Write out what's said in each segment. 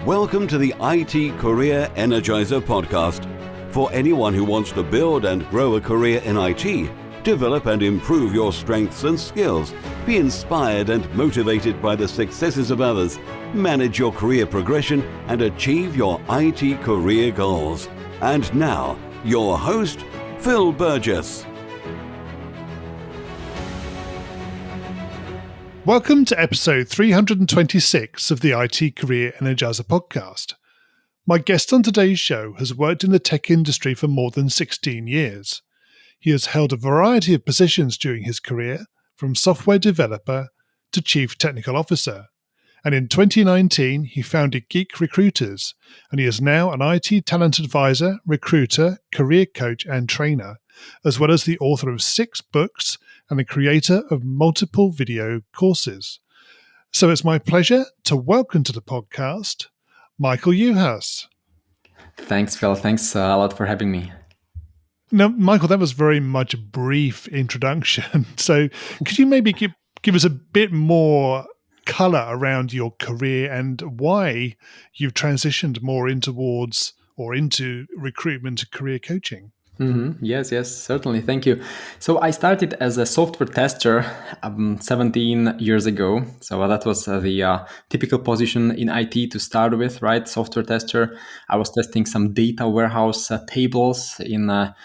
Welcome to the IT Career Energizer podcast. For anyone who wants to build and grow a career in IT, develop and improve your strengths and skills, be inspired and motivated by the successes of others, manage your career progression, and achieve your IT career goals. And now, your host, Phil Burgess. Welcome to episode 326 of the IT Career Energizer podcast. My guest on today's show has worked in the tech industry for more than 16 years. He has held a variety of positions during his career, from software developer to chief technical officer. And in 2019, he founded Geek Recruiters, and he is now an IT talent advisor, recruiter, career coach, and trainer, as well as the author of 6 books and the creator of multiple video courses. So it's my pleasure to welcome to the podcast, Michal Juhas. Thanks, Phil. Thanks a lot for having me. Now, Michal, that was very much a brief introduction. So could you maybe give us a bit more color around your career and why you've transitioned more into recruitment and career coaching? Yes, certainly. Thank you. So I started as a software tester 17 years ago. So that was the typical position in IT to start with, right? Software tester. I was testing some data warehouse tables in a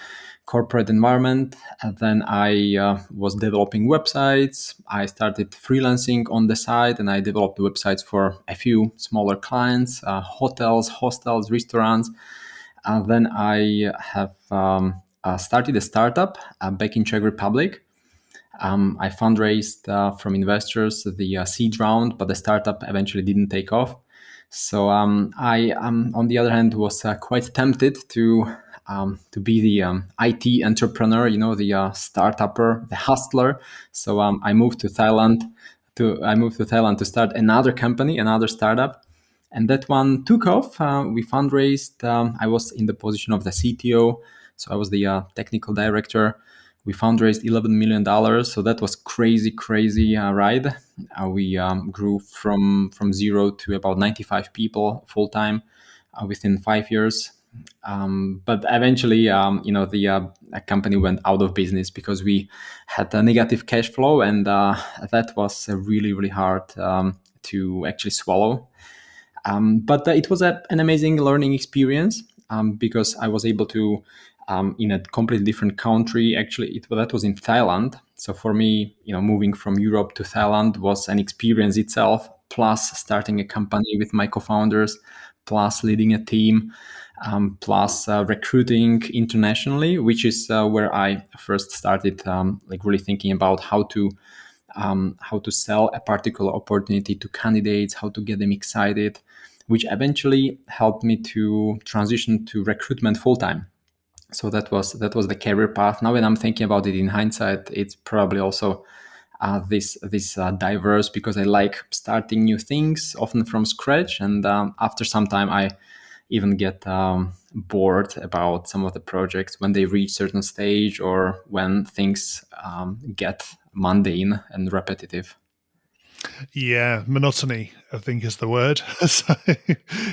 corporate environment. And then I was developing websites. I started freelancing on the side, and I developed websites for a few smaller clients, hotels, hostels, restaurants. Then I have started a startup back in Czech Republic. I fundraised from investors the seed round, but the startup eventually didn't take off. So I, on the other hand, was quite tempted to be the IT entrepreneur, the startupper, the hustler. So I moved to Thailand to start another company, another startup. And that one took off. We fundraised. I was in the position of the CTO, so I was the technical director. We fundraised $11 million. So that was crazy ride. We grew from 0 to about 95 people full time within 5 years. But eventually, the company went out of business because we had a negative cash flow, and that was really hard to actually swallow. But it was an amazing learning experience because I was able to, in a completely different country, actually, that was in Thailand. So for me, moving from Europe to Thailand was an experience itself, plus starting a company with my co-founders, plus leading a team, plus recruiting internationally, which is where I first started really thinking about how to sell a particular opportunity to candidates, how to get them excited, which eventually helped me to transition to recruitment full-time. So that was the career path. Now when I'm thinking about it in hindsight, it's probably also this diverse, because I like starting new things, often from scratch. And after some time, I even get bored about some of the projects when they reach certain stage or when things get mundane and repetitive. Yeah, monotony, I think, is the word. So,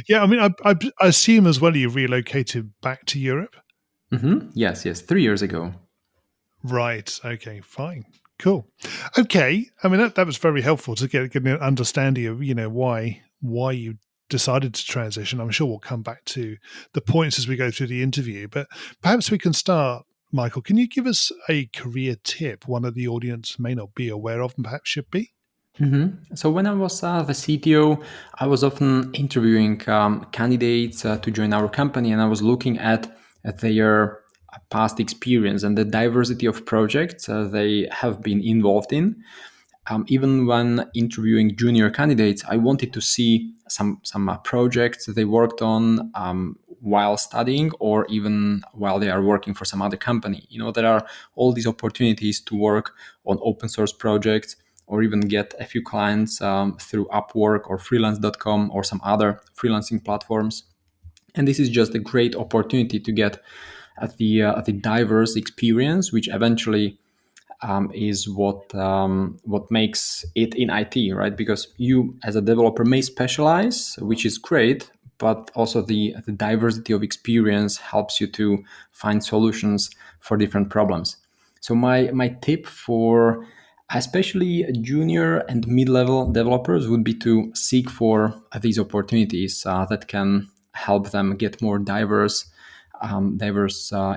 yeah, I mean, I assume as well you relocated back to Europe? Yes, 3 years ago. Right. Okay, fine. Cool. Okay. I mean, that was very helpful to get an understanding of, why you decided to transition. I'm sure we'll come back to the points as we go through the interview, but perhaps we can start. Michal, can you give us a career tip one of the audience may not be aware of and perhaps should be? So when I was the CTO, I was often interviewing candidates to join our company, and I was looking at their past experience and the diversity of projects they have been involved in. Even when interviewing junior candidates, I wanted to see some projects they worked on while studying, or even while they are working for some other company. There are all these opportunities to work on open source projects, or even get a few clients through Upwork or freelance.com or some other freelancing platforms. And this is just a great opportunity to get at the diverse experience, which eventually is what makes it in IT, right? Because you as a developer may specialize, which is great, but also the diversity of experience helps you to find solutions for different problems. So my tip for especially junior and mid-level developers would be to seek for these opportunities that can help them get more diverse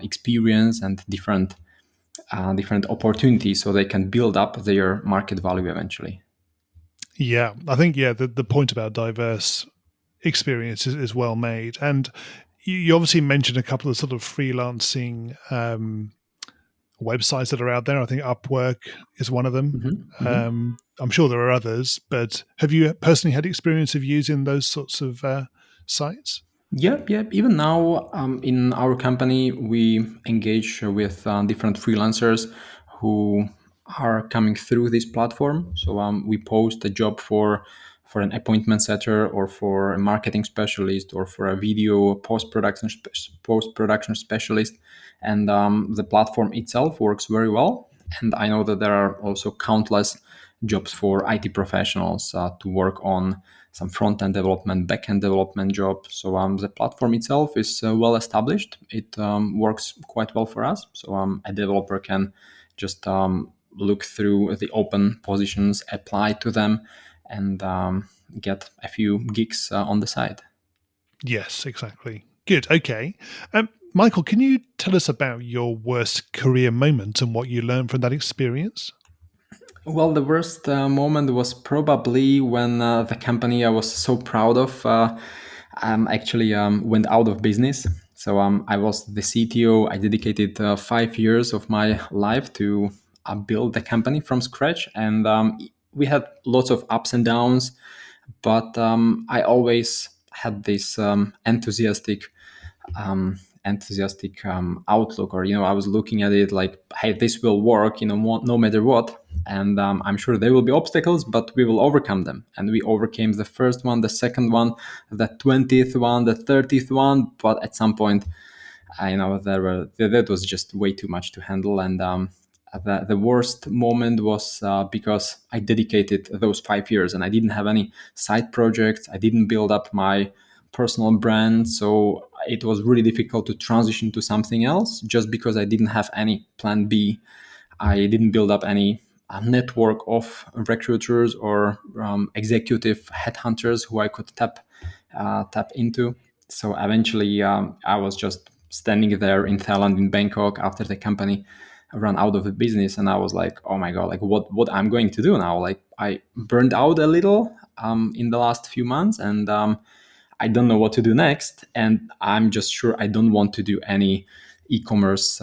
experience and different opportunities, so they can build up their market value eventually. Yeah, I think the point about diverse experience is well made, and you obviously mentioned a couple of sort of freelancing websites that are out there. I think Upwork is one of them. I'm sure there are others, but have you personally had experience of using those sorts of sites? Yeah. Even now, in our company, we engage with different freelancers who are coming through this platform. So we post a job for an appointment setter, or for a marketing specialist, or for a video post production specialist, and the platform itself works very well. And I know that there are also countless jobs for IT professionals to work on some front-end development, back-end development job. So the platform itself is well established. It works quite well for us. So a developer can just look through the open positions, apply to them, and get a few gigs on the side. Yes, exactly. Good. Okay. Michael, can you tell us about your worst career moment and what you learned from that experience? Well, the worst moment was probably when the company I was so proud of actually went out of business. So I was the CTO. I dedicated 5 years of my life to build the company from scratch, and we had lots of ups and downs. But I always had this enthusiastic outlook, or I was looking at it like, hey, this will work, no matter what. And I'm sure there will be obstacles, but we will overcome them. And we overcame the first one, the second one, the 20th one, the 30th one. But at some point, that was just way too much to handle. And the worst moment was because I dedicated those 5 years and I didn't have any side projects. I didn't build up my personal brand. So it was really difficult to transition to something else, just because I didn't have any plan B. I didn't build up any network of recruiters or executive headhunters who I could tap into. So eventually, I was just standing there in Thailand, in Bangkok, after the company ran out of the business, and I was like, oh my god, like what I'm going to do now? Like, I burned out a little in the last few months, and I don't know what to do next, and I'm just sure I don't want to do any e-commerce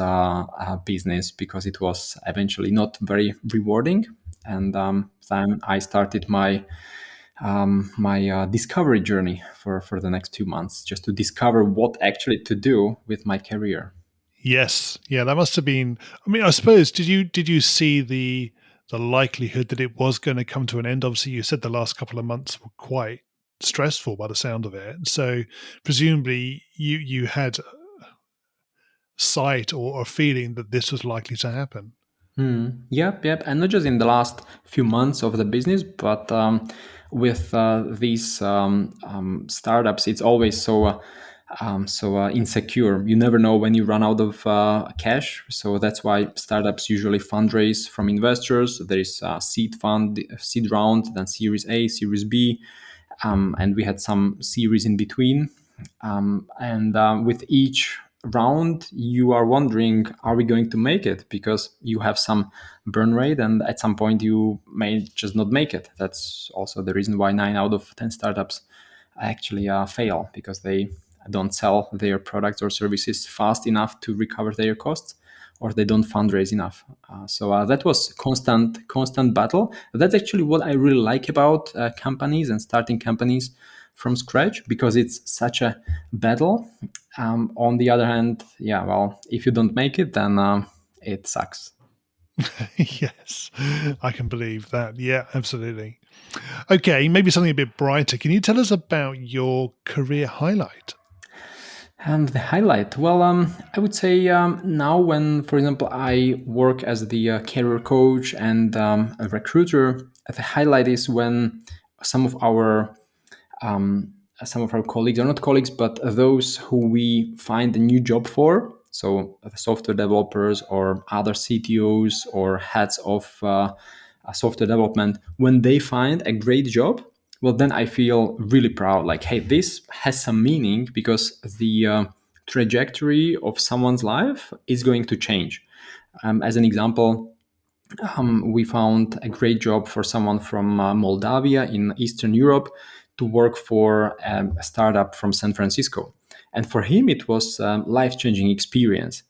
business, because it was eventually not very rewarding. And then I started my discovery journey for the next 2 months, just to discover what actually to do with my career. Yes. Yeah, that must have been. I mean, I suppose did you see the likelihood that it was going to come to an end? Obviously, you said the last couple of months were quite stressful by the sound of it. So presumably you had sight or a feeling that this was likely to happen. Yep. And not just in the last few months of the business, but with these startups, it's always so insecure. You never know when you run out of cash. So that's why startups usually fundraise from investors. There is a seed round, then Series A, Series B, and we had some series in between. And with each round, you are wondering, are we going to make it? Because you have some burn rate, and at some point you may just not make it. That's also the reason why 9 out of 10 startups actually fail, because they don't sell their products or services fast enough to recover their costs, or they don't fundraise enough. So that was constant battle. That's actually what I really like about companies and starting companies from scratch, because it's such a battle. On the other hand, yeah, well, if you don't make it, then it sucks. Yes, I can believe that. Yeah, absolutely. Okay, maybe something a bit brighter. Can you tell us about your career highlight? The highlight. Well, I would say now when, for example, I work as the career coach and a recruiter, the highlight is when some of our colleagues, or not colleagues, but those who we find a new job for. So the software developers or other CTOs or heads of software development, when they find a great job, well, then I feel really proud. Like, hey, this has some meaning because the trajectory of someone's life is going to change. As an example, we found a great job for someone from Moldavia in Eastern Europe to work for a startup from San Francisco. And for him, it was a life-changing experience.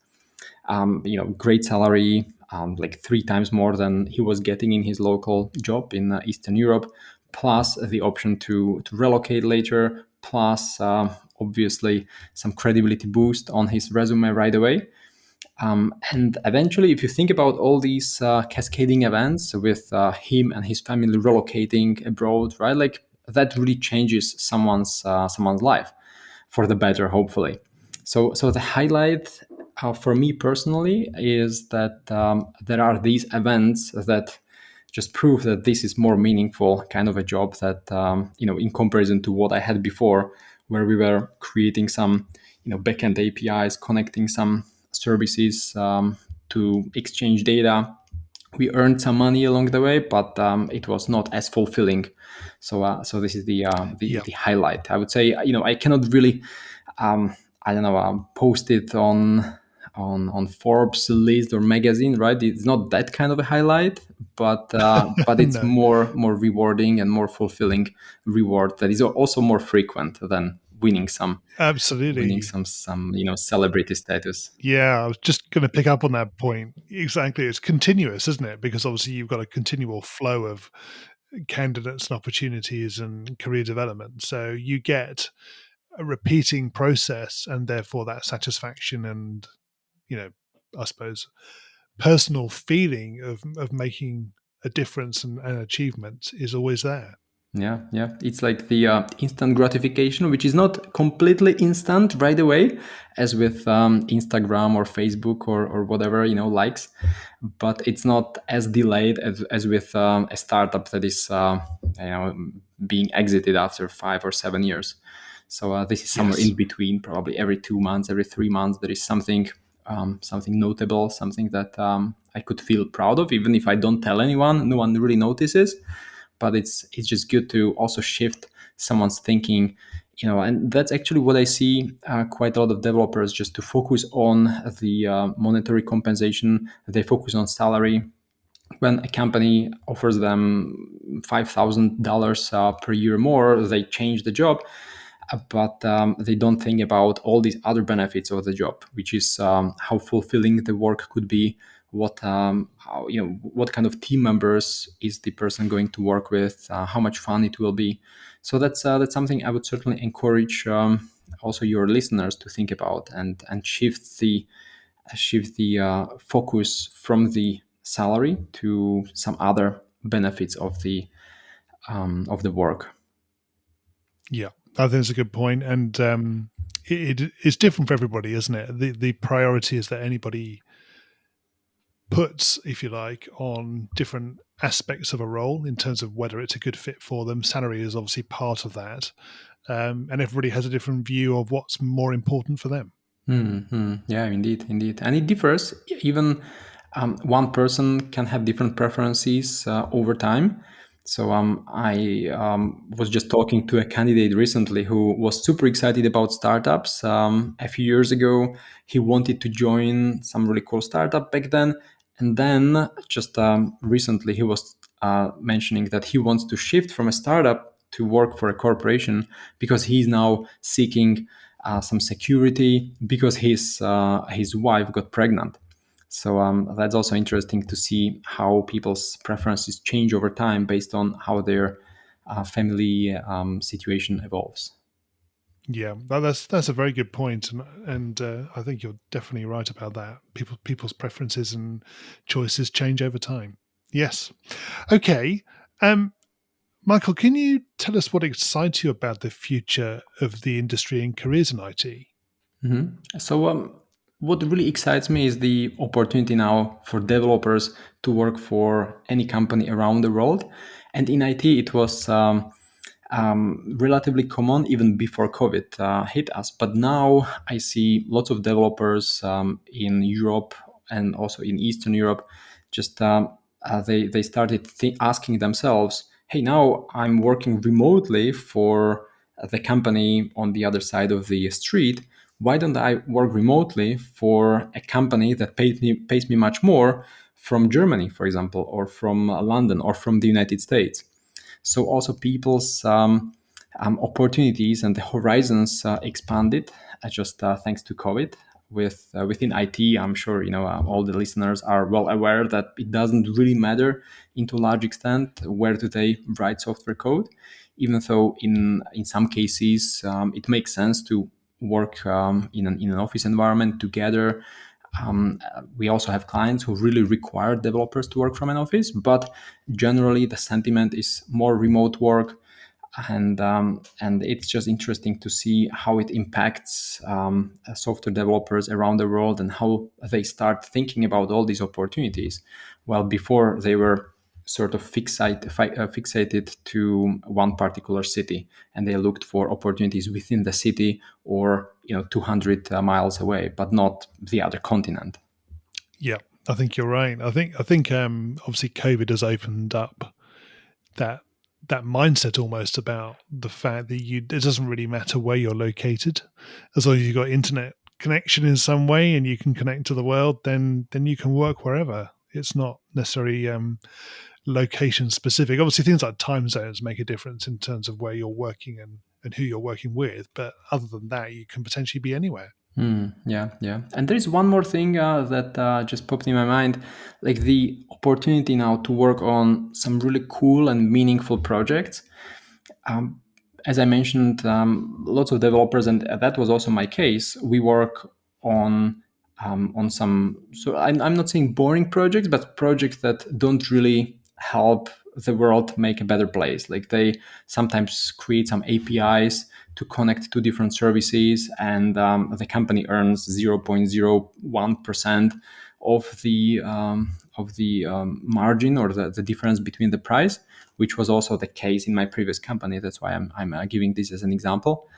Great salary, like 3 times more than he was getting in his local job in Eastern Europe, plus the option to relocate later, plus obviously some credibility boost on his resume right away. And eventually, if you think about all these cascading events with him and his family relocating abroad, right? Like that really changes someone's life for the better, hopefully. So the highlight for me personally is that there are these events that just prove that this is more meaningful kind of a job that in comparison to what I had before, where we were creating some backend APIs, connecting some services to exchange data. We earned some money along the way, but it was not as fulfilling. So this is the highlight. I would say I cannot really I don't know post it on Forbes list or magazine, right? It's not that kind of a highlight, but it's No, more rewarding and more fulfilling reward that is also more frequent than winning absolutely. some celebrity status. Yeah, I was just going to pick up on that point. Exactly. It's continuous, isn't it? Because obviously you've got a continual flow of candidates and opportunities and career development. So you get a repeating process and therefore that satisfaction and, you know, I suppose personal feeling of making a difference and achievement is always there. Yeah. It's like the instant gratification, which is not completely instant right away, as with Instagram or Facebook or whatever likes, but it's not as delayed as with a startup that is you know being exited after 5 or 7 years. So this is somewhere Yes. in between, probably every 2 months, every 3 months, there is something notable, something that I could feel proud of, even if I don't tell anyone, no one really notices. But it's just good to also shift someone's thinking, and that's actually what I see quite a lot of developers, just to focus on the monetary compensation. They focus on salary. When a company offers them $5,000 per year more, they change the job, but they don't think about all these other benefits of the job, which is how fulfilling the work could be, what kind of team members is the person going to work with, how much fun it will be. So that's something I would certainly encourage also your listeners to think about, and shift the focus from the salary to some other benefits of the work. Yeah, I think it's a good point, and it's different for everybody, isn't it? The priority is that anybody puts, if you like, on different aspects of a role in terms of whether it's a good fit for them. Salary is obviously part of that, and everybody has a different view of what's more important for them. Yeah, indeed, and it differs. Even one person can have different preferences over time. So I was just talking to a candidate recently who was super excited about startups. A few years ago, he wanted to join some really cool startup back then, and then just recently he was mentioning that he wants to shift from a startup to work for a corporation because he's now seeking some security because his wife got pregnant. So that's also interesting to see how people's preferences change over time based on how their family situation evolves. Yeah, that's a very good point, and I think you're definitely right about that. People's preferences and choices change over time. Yes. Okay. Um, Michael, can you tell us what excites you about the future of the industry and careers in IT? So, what really excites me is the opportunity now for developers to work for any company around the world. And in IT, it was relatively common even before COVID hit us. But now I see lots of developers in Europe and also in Eastern Europe. Just they started asking themselves, "Hey, now I'm working remotely for the company on the other side of the street. Why don't I work remotely for a company that pays me much more from Germany, for example, or from London, or from the United States?" So also people's opportunities and the horizons expanded just thanks to COVID. Within IT, I'm sure all the listeners are well aware that it doesn't really matter into a large extent where do they write software code, even though in some cases it makes sense to work in an office environment together. We also have clients who really require developers to work from an office, but generally the sentiment is more remote work, and it's just interesting to see how it impacts software developers around the world and how they start thinking about all these opportunities. Well, before they were sort of fixated to one particular city, and they looked for opportunities within the city or 200 miles away, but not the other continent. Yeah, I think you're right. I think obviously COVID has opened up that mindset almost about the fact that it doesn't really matter where you're located, as long as you've got internet connection in some way and you can connect to the world, then you can work wherever. It's not necessarily location specific. Obviously, things like time zones make a difference in terms of where you're working and who you're working with. But other than that, you can potentially be anywhere. Yeah, yeah. And there is one more thing that just popped in my mind, like the opportunity now to work on some really cool and meaningful projects. Um, as I mentioned, lots of developers, and that was also my case. We work on some. So I'm not saying boring projects, but projects that don't really help the world make a better place. Like they sometimes create some APIs to connect to different services, and the company earns 0.01% of the margin, or the difference between the price, which was also the case in my previous company. That's why I'm giving this as an example.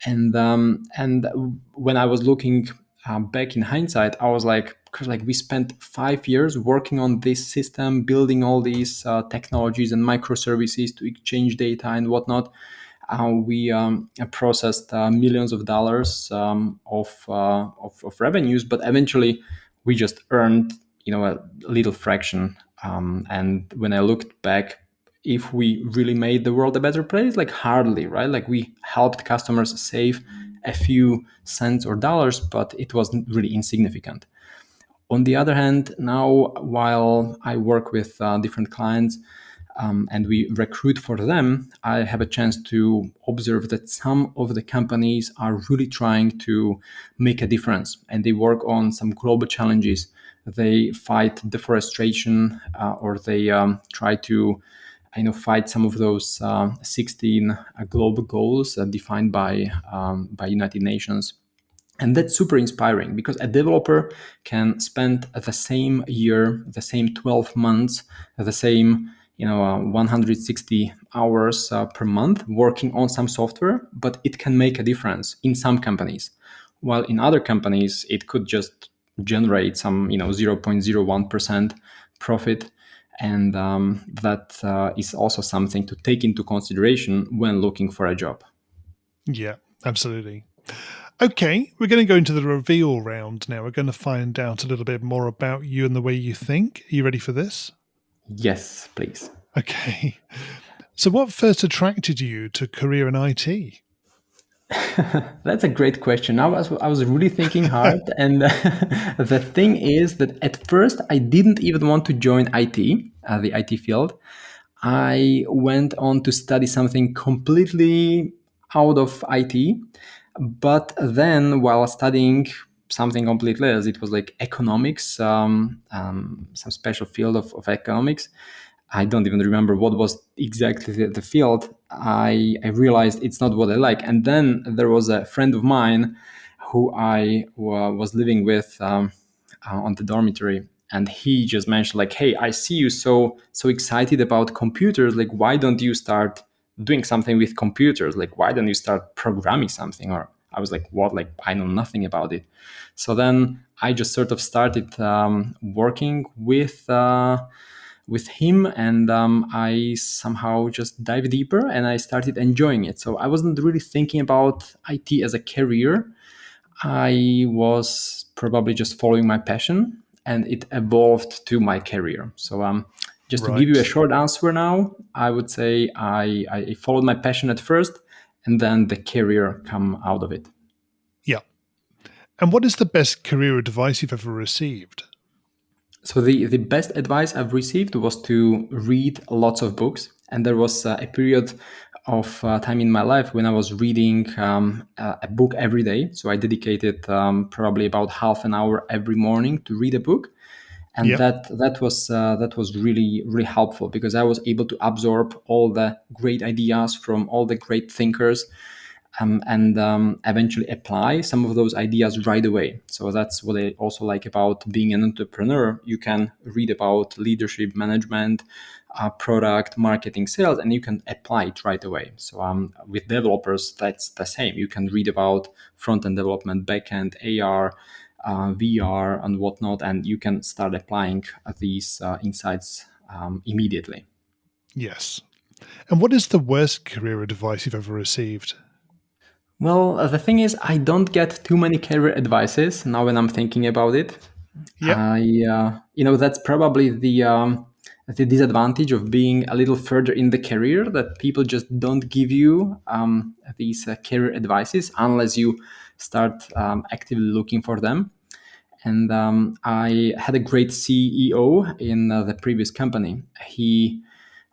And when I was looking back in hindsight, I was like, because like we spent 5 years working on this system, building all these technologies and microservices to exchange data and whatnot. We processed millions of dollars of revenues, but eventually we just earned a little fraction. And when I looked back, if we really made the world a better place, like hardly, right? Like we helped customers save a few cents or dollars, but it was really insignificant. On the other hand, now while I work with different clients, and we recruit for them, I have a chance to observe that some of the companies are really trying to make a difference, and they work on some global challenges. They fight deforestation, or they try to fight some of those 16 global goals defined by United Nations. And that's super inspiring, because a developer can spend the same year, the same 12 months, the same 160 hours per month working on some software, but it can make a difference in some companies, while in other companies it could just generate some 0.01% profit. And that is also something to take into consideration when looking for a job. Yeah, absolutely. Okay, we're going to go into the reveal round now. We're going to find out a little bit more about you and the way you think. Are you ready for this? Yes, please. Okay. So, what first attracted you to career in IT? That's a great question. I was really thinking hard, and the thing is that at first I didn't even want to join IT, the IT field. I went on to study something completely out of IT, but then while studying something completely else, it was like economics, some special field of economics. I don't even remember what was exactly the field. I realized it's not what I like. And then there was a friend of mine who was living with on the dormitory, and he just mentioned like, "Hey, I see you so excited about computers. Like, why don't you start doing something with computers? Like, why don't you start programming something?" Or I was like, "What? Like, I know nothing about it." So then I just sort of started working with him, and I somehow just dive deeper and I started enjoying it. So I wasn't really thinking about IT as a career. I was probably just following my passion, and it evolved to my career. So just to give you a Right. short answer now, I would say I followed my passion at first, and then the career come out of it. Yeah. And what is the best career advice you've ever received? So the best advice I've received was to read lots of books. And there was a period of time in my life when I was reading a book every day. So I dedicated probably about half an hour every morning to read a book. And Yeah. that was really helpful because I was able to absorb all the great ideas from all the great thinkers, and eventually apply some of those ideas right away. So that's what I also like about being an entrepreneur. You can read about leadership, management, product, marketing, sales, and you can apply it right away. So with developers, that's the same. You can read about front-end development, back-end, AR, VR, and whatnot, and you can start applying these insights immediately. Yes. And what is the worst career advice you've ever received? Well, the thing is, I don't get too many career advices now when I'm thinking about it. Yep. That's probably the disadvantage of being a little further in the career, that people just don't give you these career advices unless you start actively looking for them. And I had a great CEO in the previous company. He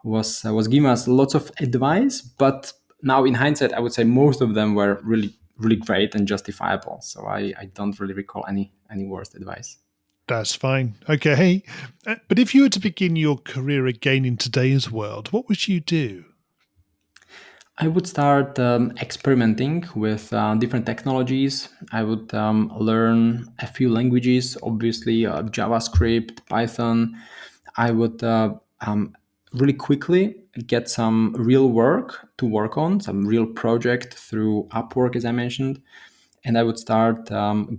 was giving us lots of advice, but now in hindsight, I would say most of them were really great and justifiable. So I don't really recall any worst advice. That's fine. Okay. But if you were to begin your career again in today's world, what would you do? I would start experimenting with different technologies. I would learn a few languages, obviously JavaScript, Python. I would really quickly get some real work to work on, some real project through Upwork, as I mentioned, and I would start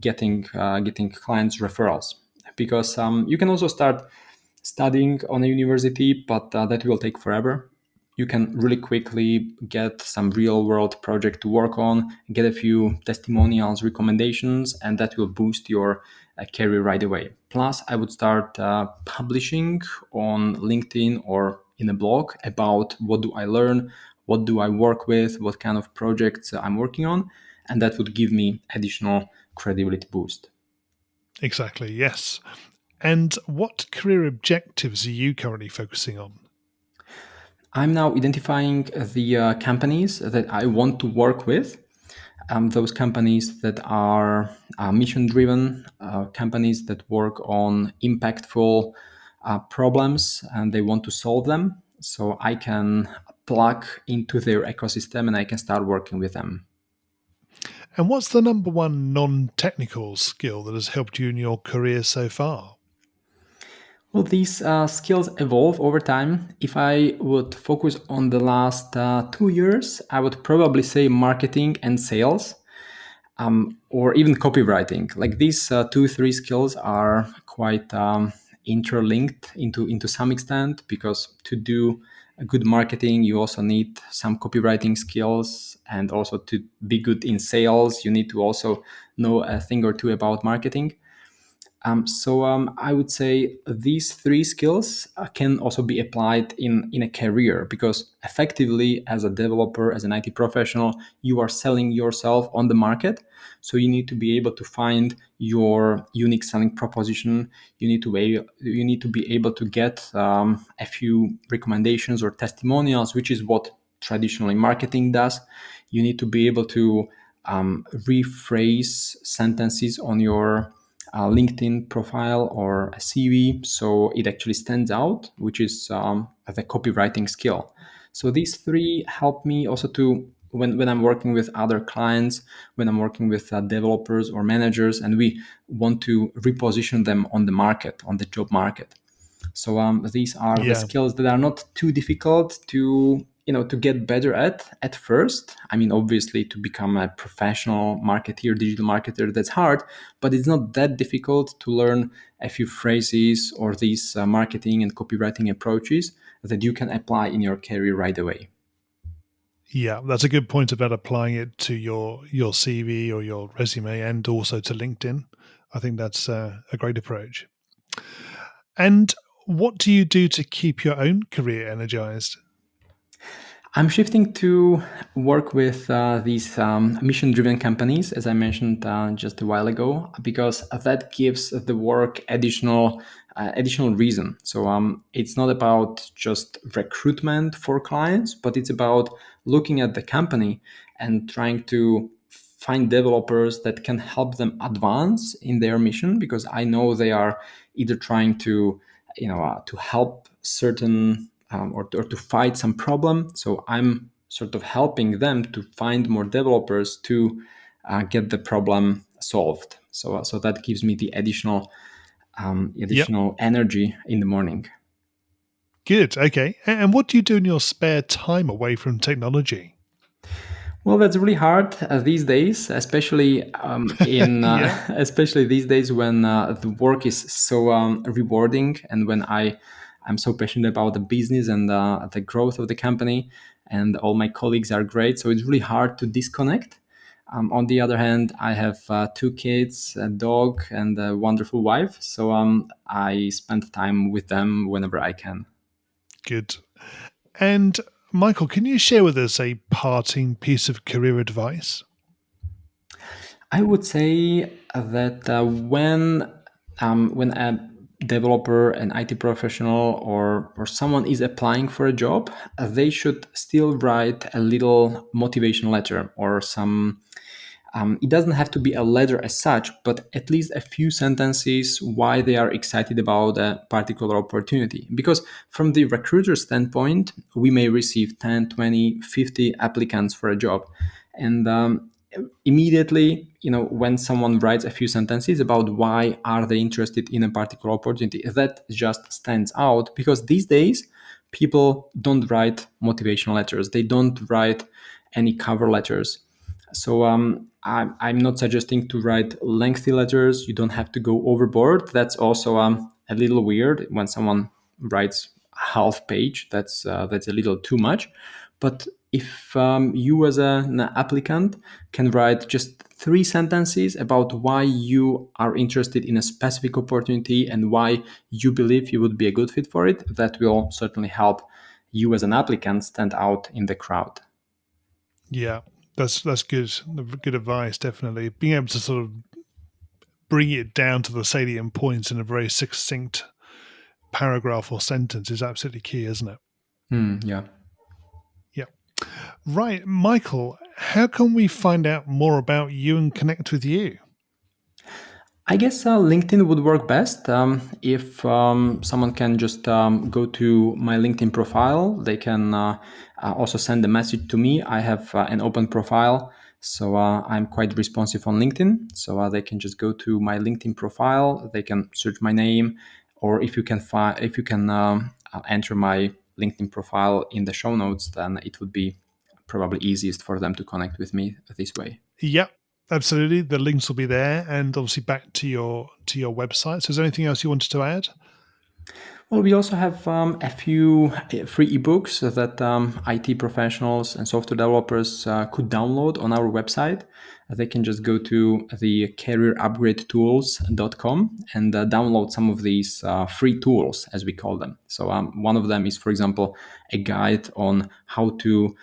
getting clients referrals, because you can also start studying on a university, but that will take forever. You can really quickly get some real world project to work on, get a few testimonials, recommendations, and that will boost your career right away. Plus, I would start publishing on LinkedIn or in a blog about what do I learn, what do I work with, what kind of projects I'm working on, and that would give me additional credibility boost. Exactly. Yes. And what career objectives are you currently focusing on? I'm now identifying the companies that I want to work with. Those companies that are mission driven, companies that work on impactful problems and they want to solve them. So I can plug into their ecosystem and I can start working with them. And what's the number one non technical skill that has helped you in your career so far? Well, these skills evolve over time. If I would focus on the last 2 years, I would probably say marketing and sales, or even copywriting. Like these two, three skills are quite interlinked into some extent, because to do a good marketing, you also need some copywriting skills, and also to be good in sales, you need to also know a thing or two about marketing. So I would say these three skills can also be applied in a career, because effectively, as a developer, as an IT professional, you are selling yourself on the market. So you need to be able to find your unique selling proposition. You need to be able to get a few recommendations or testimonials, which is what traditionally marketing does. You need to be able to rephrase sentences on your LinkedIn profile or a CV, so it actually stands out, which is the copywriting skill. So these three help me also to when I'm working with other clients, when I'm working with developers or managers, and we want to reposition them on the market, on the job market. So these are the Yeah. skills that are not too difficult to to get better at first. I mean, obviously, to become a professional marketer, digital marketer, that's hard, but it's not that difficult to learn a few phrases or these marketing and copywriting approaches that you can apply in your career right away. Yeah, that's a good point about applying it to your CV or your resume and also to LinkedIn. I think that's a great approach. And what do you do to keep your own career energized? I'm shifting to work with these mission-driven companies, as I mentioned just a while ago, because that gives the work additional reason. So it's not about just recruitment for clients, but it's about looking at the company and trying to find developers that can help them advance in their mission, because I know they are either trying to to help certain or to fight some problem. So I'm sort of helping them to find more developers to get the problem solved. So that gives me the additional Yep. energy in the morning. Good. Okay. And what do you do in your spare time away from technology? Well, that's really hard these days, especially in Yeah. especially these days when the work is so rewarding, and when I'm so passionate about the business and the growth of the company, and all my colleagues are great. So it's really hard to disconnect. On the other hand, I have two kids, a dog, and a wonderful wife. So I spend time with them whenever I can. Good. And Michael, can you share with us a parting piece of career advice? I would say that when a developer, an IT professional, or someone is applying for a job, they should still write a little motivation letter or some. It doesn't have to be a letter as such, but at least a few sentences why they are excited about a particular opportunity. Because from the recruiter standpoint, we may receive 10, 20, 50 applicants for a job. And immediately, when someone writes a few sentences about why are they interested in a particular opportunity, that just stands out, because these days people don't write motivational letters, they don't write any cover letters. So I'm not suggesting to write lengthy letters. You don't have to go overboard. That's also a little weird when someone writes half page. That's a little too much. But if you as an applicant can write just 3 sentences about why you are interested in a specific opportunity and why you believe you would be a good fit for it, that will certainly help you as an applicant stand out in the crowd. Yeah, that's good. Good advice, definitely. Being able to sort of bring it down to the salient points in a very succinct paragraph or sentence is absolutely key, isn't it? Yeah. Yeah. Right. Michael, how can we find out more about you and connect with you? I guess LinkedIn would work best. If someone can just go to my LinkedIn profile, they can also send a message to me. I have an open profile, so I'm quite responsive on LinkedIn. So they can just go to my LinkedIn profile. They can search my name, or if you can enter my LinkedIn profile in the show notes, then it would be probably easiest for them to connect with me this way. Yep, absolutely. The links will be there, and obviously back to your website. So, is there anything else you wanted to add? Well, we also have a few free ebooks that IT professionals and software developers could download on our website. They can just go to the careerupgradetools.com and download some of these free tools, as we call them. So one of them is, for example, a guide on how to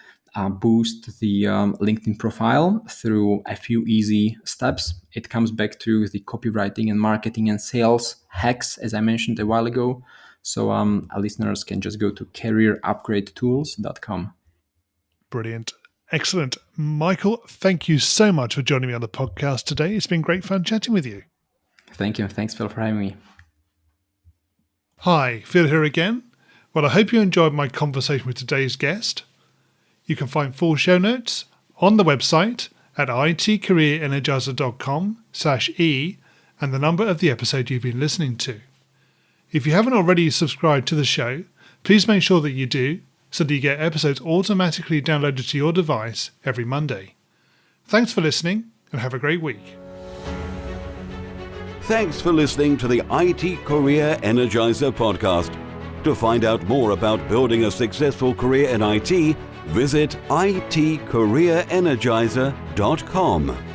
boost the LinkedIn profile through a few easy steps. It comes back to the copywriting and marketing and sales hacks, as I mentioned a while ago. So our listeners can just go to careerupgradetools.com. Brilliant. Excellent. Michael, thank you so much for joining me on the podcast today. It's been great fun chatting with you. Thank you. Thanks, Phil, for having me. Hi, Phil here again. Well, I hope you enjoyed my conversation with today's guest. You can find full show notes on the website at itcareerenergizer.com/e and the number of the episode you've been listening to. If you haven't already subscribed to the show, please make sure that you do so that you get episodes automatically downloaded to your device every Monday. Thanks for listening and have a great week. Thanks for listening to the IT Career Energizer podcast. To find out more about building a successful career in IT, visit itcareerenergizer.com.